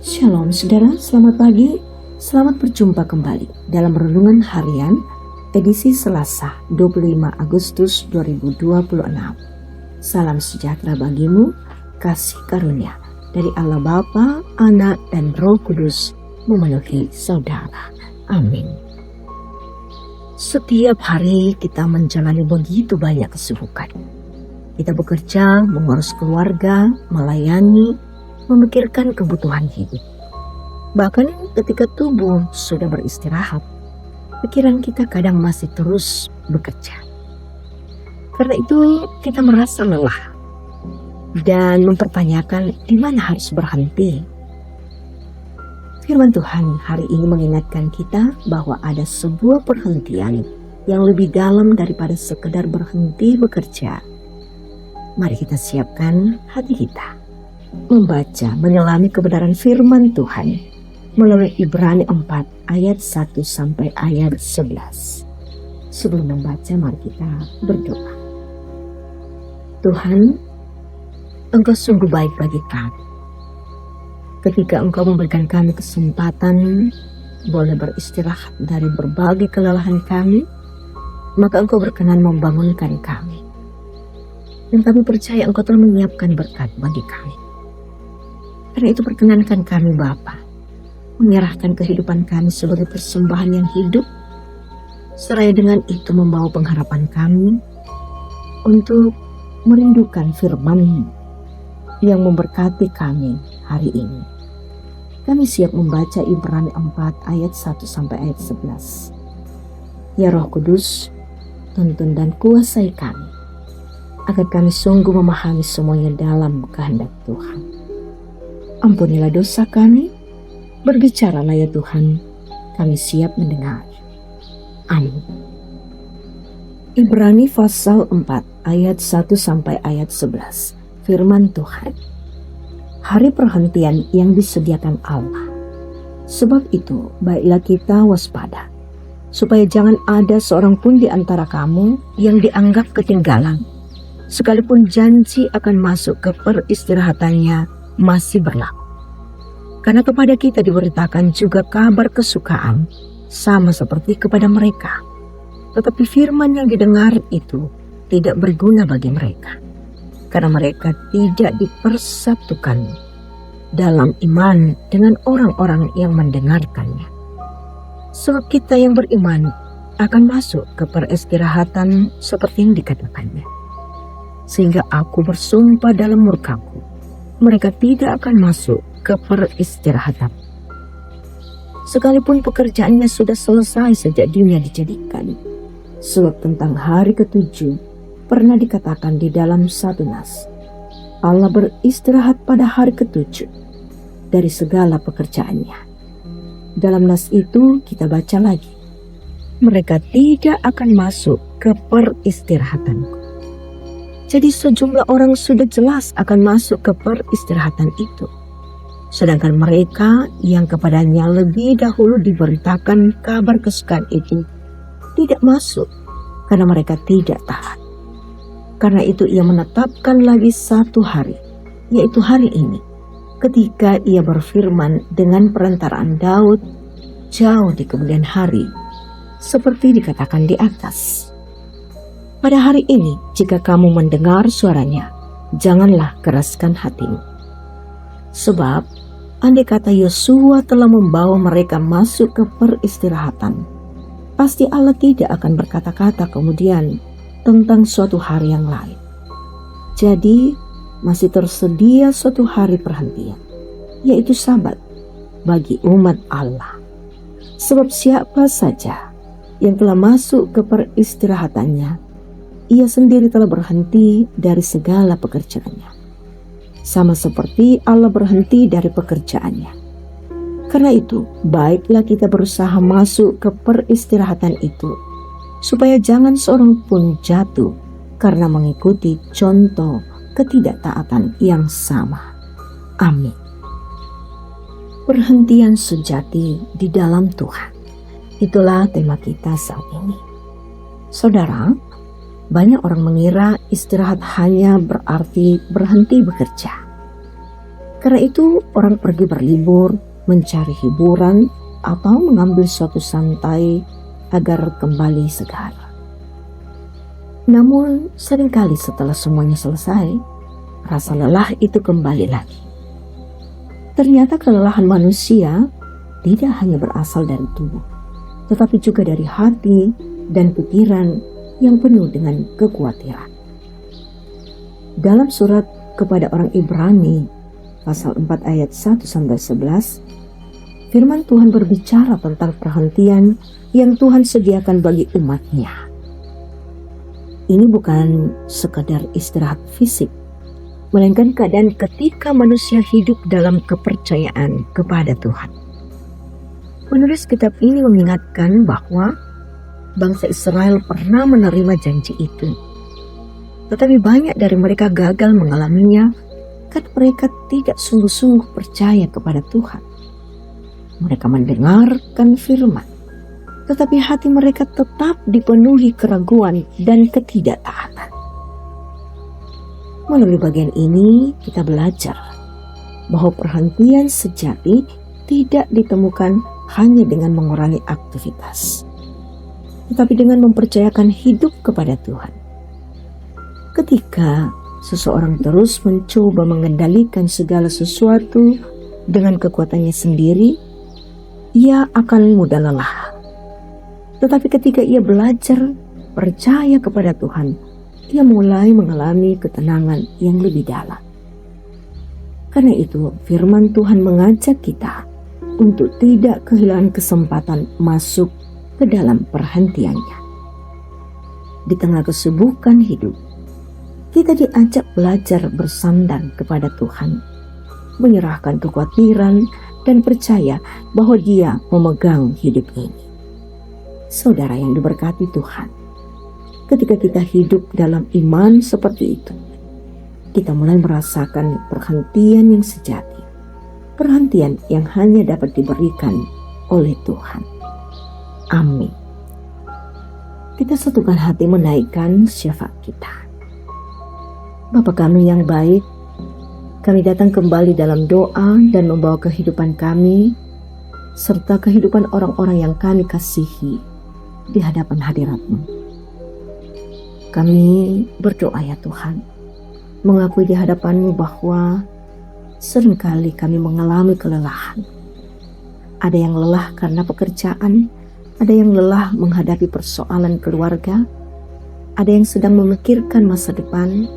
Shalom saudara, selamat pagi, selamat berjumpa kembali dalam Renungan Harian edisi Selasa 25 Agustus 2026. Salam sejahtera bagimu, kasih karunia dari Allah Bapa, Anak, dan Roh Kudus memenuhi saudara. Amin. Setiap hari kita menjalani begitu banyak kesibukan. Kita bekerja, mengurus keluarga, melayani, memikirkan kebutuhan hidup. Bahkan ketika tubuh sudah beristirahat, pikiran kita kadang masih terus bekerja. Karena itu kita merasa lelah dan mempertanyakan di mana harus berhenti. Firman Tuhan hari ini mengingatkan kita bahwa ada sebuah perhentian yang lebih dalam daripada sekedar berhenti bekerja. Mari kita siapkan hati kita membaca, menyelami kebenaran firman Tuhan melalui Ibrani 4 ayat 1 sampai ayat 11. Sebelum membaca, mari kita berdoa. Tuhan, Engkau sungguh baik bagi kami. Ketika Engkau memberikan kami kesempatan boleh beristirahat dari berbagai kelelahan kami, maka Engkau berkenan membangunkan kami. Dan kami percaya Engkau telah menyiapkan berkat bagi kami. Karena itu perkenankan kami Bapa, menyerahkan kehidupan kami sebagai persembahan yang hidup, seraya dengan itu membawa pengharapan kami untuk merindukan firman-Mu yang memberkati kami hari ini. Kami siap membaca Ibrani 4 ayat 1 sampai ayat 11. Ya Roh Kudus, tuntun dan kuasai kami, agar kami sungguh memahami semuanya dalam kehendak Tuhan. Ampunilah dosa kami, berbicaralah ya Tuhan, kami siap mendengar. Amin. Ibrani pasal 4 ayat 1 sampai ayat 11. Firman Tuhan. Hari perhentian yang disediakan Allah. Sebab itu, baiklah kita waspada, supaya jangan ada seorang pun di antara kamu yang dianggap ketinggalan, sekalipun janji akan masuk ke peristirahatannya masih berlaku. Karena kepada kita diberitakan juga kabar kesukaan, sama seperti kepada mereka. Tetapi firman yang didengar itu tidak berguna bagi mereka, karena mereka tidak dipersatukan dalam iman dengan orang-orang yang mendengarkannya. Sebab kita yang beriman akan masuk ke peristirahatan seperti yang dikatakannya. Sehingga aku bersumpah dalam murkaku, mereka tidak akan masuk ke peristirahatan. Sekalipun pekerjaannya sudah selesai sejak dunia dijadikan. Sebab tentang hari ketujuh pernah dikatakan di dalam satu nas, Allah beristirahat pada hari ketujuh dari segala pekerjaannya. Dalam nas itu kita baca lagi, mereka tidak akan masuk ke peristirahatanku. Jadi sejumlah orang sudah jelas akan masuk ke peristirahatan itu. Sedangkan mereka yang kepadanya lebih dahulu diberitakan kabar kesukaan itu tidak masuk karena mereka tidak taat. Karena itu ia menetapkan lagi satu hari, yaitu hari ini, ketika ia berfirman dengan perantaraan Daud jauh di kemudian hari, seperti dikatakan di atas. Pada hari ini, jika kamu mendengar suaranya, janganlah keraskan hatimu. Sebab, andai kata Yosua telah membawa mereka masuk ke peristirahatan, pasti Allah tidak akan berkata-kata kemudian tentang suatu hari yang lain. Jadi, masih tersedia suatu hari perhentian, yaitu Sabat, bagi umat Allah. Sebab siapa saja yang telah masuk ke peristirahatannya, ia sendiri telah berhenti dari segala pekerjaannya, sama seperti Allah berhenti dari pekerjaannya. Karena itu, baiklah kita berusaha masuk ke peristirahatan itu, supaya jangan seorang pun jatuh karena mengikuti contoh ketidaktaatan yang sama. Amin. Perhentian sejati di dalam Tuhan. Itulah tema kita saat ini. Saudara, banyak orang mengira istirahat hanya berarti berhenti bekerja. Karena itu orang pergi berlibur, mencari hiburan, atau mengambil suatu santai agar kembali segar. Namun seringkali setelah semuanya selesai, rasa lelah itu kembali lagi. Ternyata kelelahan manusia tidak hanya berasal dari tubuh, tetapi juga dari hati dan pikiran yang penuh dengan kekhawatiran. Dalam surat kepada orang Ibrani, pasal 4 ayat 1-11, firman Tuhan berbicara tentang perhentian yang Tuhan sediakan bagi umat-Nya. Ini bukan sekadar istirahat fisik, melainkan keadaan ketika manusia hidup dalam kepercayaan kepada Tuhan. Penulis kitab ini mengingatkan bahwa bangsa Israel pernah menerima janji itu. Tetapi banyak dari mereka gagal mengalaminya karena mereka tidak sungguh-sungguh percaya kepada Tuhan. Mereka mendengarkan firman, tetapi hati mereka tetap dipenuhi keraguan dan ketidaktaatan. Melalui bagian ini kita belajar bahwa perhentian sejati tidak ditemukan hanya dengan mengurangi aktivitas, tetapi dengan mempercayakan hidup kepada Tuhan. Ketika seseorang terus mencoba mengendalikan segala sesuatu dengan kekuatannya sendiri, ia akan mudah lelah. Tetapi ketika ia belajar percaya kepada Tuhan, ia mulai mengalami ketenangan yang lebih dalam. Karena itu, firman Tuhan mengajak kita untuk tidak kehilangan kesempatan masuk ke dalam perhentiannya. Di tengah kesibukan hidup, kita diajak belajar bersandar kepada Tuhan, menyerahkan kekhawatiran dan percaya bahwa Dia memegang hidup ini. Saudara yang diberkati Tuhan, ketika kita hidup dalam iman seperti itu, kita mulai merasakan perhentian yang sejati, perhentian yang hanya dapat diberikan oleh Tuhan. Amin. Kita satukan hati menaikkan syafaat kita. Bapa kami yang baik, kami datang kembali dalam doa dan membawa kehidupan kami serta kehidupan orang-orang yang kami kasihi di hadapan hadirat-Mu. Kami berdoa ya Tuhan, mengakui di hadapan-Mu bahwa seringkali kami mengalami kelelahan. Ada yang lelah karena pekerjaan, ada yang lelah menghadapi persoalan keluarga, ada yang sedang memikirkan masa depan,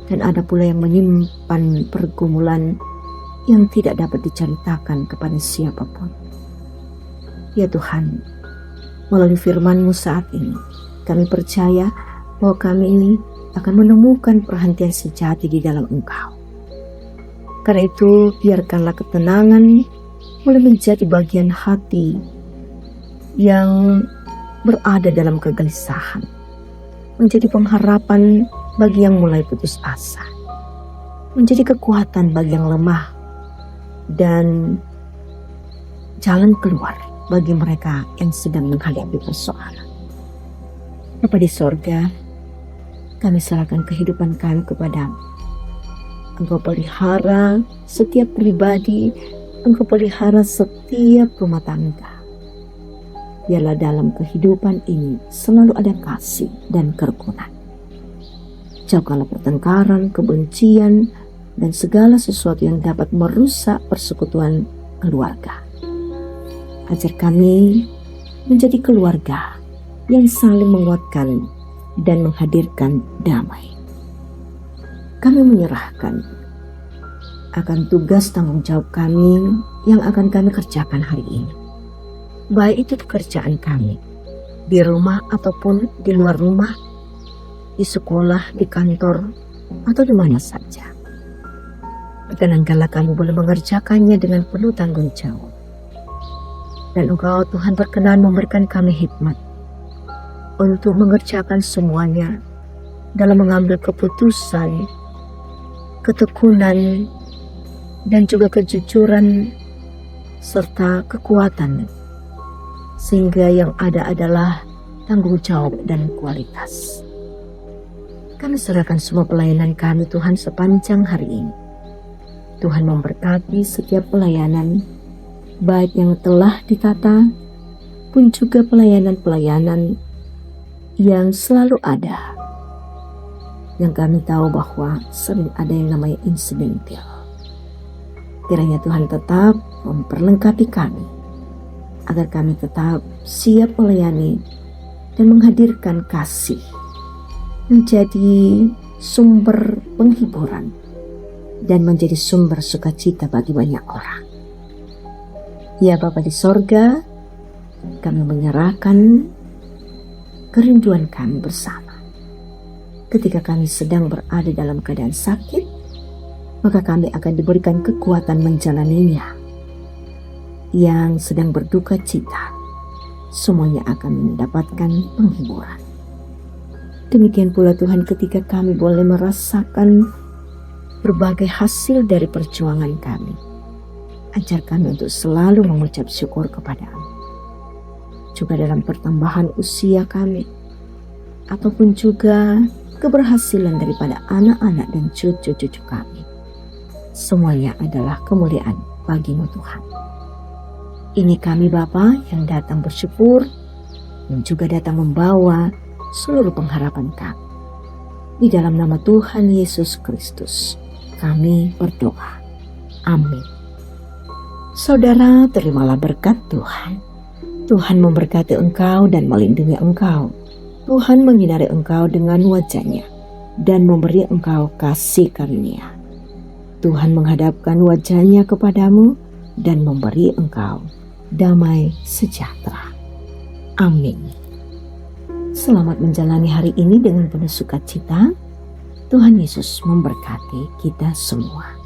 dan ada pula yang menyimpan pergumulan yang tidak dapat diceritakan kepada siapapun. Ya Tuhan, melalui firman-Mu saat ini, kami percaya bahwa kami akan menemukan perhentian sejati di dalam Engkau. Karena itu, biarkanlah ketenangan mulai menjadi bagian hati yang berada dalam kegelisahan, menjadi pengharapan bagi yang mulai putus asa, menjadi kekuatan bagi yang lemah, dan jalan keluar bagi mereka yang sedang menghadapi persoalan. Bapa di sorga, kami serahkan kehidupan kami kepada-Mu. Engkau pelihara setiap pribadi, Engkau pelihara setiap rumah tangga. Biarlah dalam kehidupan ini selalu ada kasih dan kerukunan. Jauhkanlah pertengkaran, kebencian, dan segala sesuatu yang dapat merusak persekutuan keluarga. Ajar kami menjadi keluarga yang saling menguatkan dan menghadirkan damai. Kami menyerahkan akan tugas tanggung jawab kami yang akan kami kerjakan hari ini. Baik itu pekerjaan kami, di rumah ataupun di luar rumah, di sekolah, di kantor, atau di mana saja. Perkenankanlah kami boleh mengerjakannya dengan penuh tanggung jawab. Dan Engkau Tuhan berkenan memberikan kami hikmat untuk mengerjakan semuanya dalam mengambil keputusan, ketekunan, dan juga kejujuran serta kekuatan, sehingga yang ada adalah tanggung jawab dan kualitas. Kami serahkan semua pelayanan kami Tuhan sepanjang hari ini. Tuhan memberkati setiap pelayanan, baik yang telah ditata, pun juga pelayanan-pelayanan yang selalu ada. Yang kami tahu bahwa sering ada yang namanya insidental. Kiranya Tuhan tetap memperlengkapi kami, agar kami tetap siap melayani dan menghadirkan kasih, menjadi sumber penghiburan dan menjadi sumber sukacita bagi banyak orang. Ya Bapa di sorga, kami menyerahkan kerinduan kami bersama. Ketika kami sedang berada dalam keadaan sakit, maka kami akan diberikan kekuatan menjalaninya. Yang sedang berduka cita, semuanya akan mendapatkan penghiburan. Demikian pula Tuhan, ketika kami boleh merasakan berbagai hasil dari perjuangan kami, ajar kami untuk selalu mengucap syukur kepada-Mu. Juga dalam pertambahan usia kami, ataupun juga keberhasilan daripada anak-anak dan cucu-cucu kami, semuanya adalah kemuliaan bagi-Mu Tuhan. Ini kami Bapa yang datang bersyukur dan juga datang membawa seluruh pengharapan kami. Di dalam nama Tuhan Yesus Kristus kami berdoa. Amin. Saudara, terimalah berkat Tuhan. Tuhan memberkati engkau dan melindungi engkau. Tuhan menyinari engkau dengan wajah-Nya dan memberi engkau kasih karunia. Tuhan menghadapkan wajah-Nya kepadamu dan memberi engkau damai sejahtera. Amin. Selamat menjalani hari ini dengan penuh sukacita. Tuhan Yesus memberkati kita semua.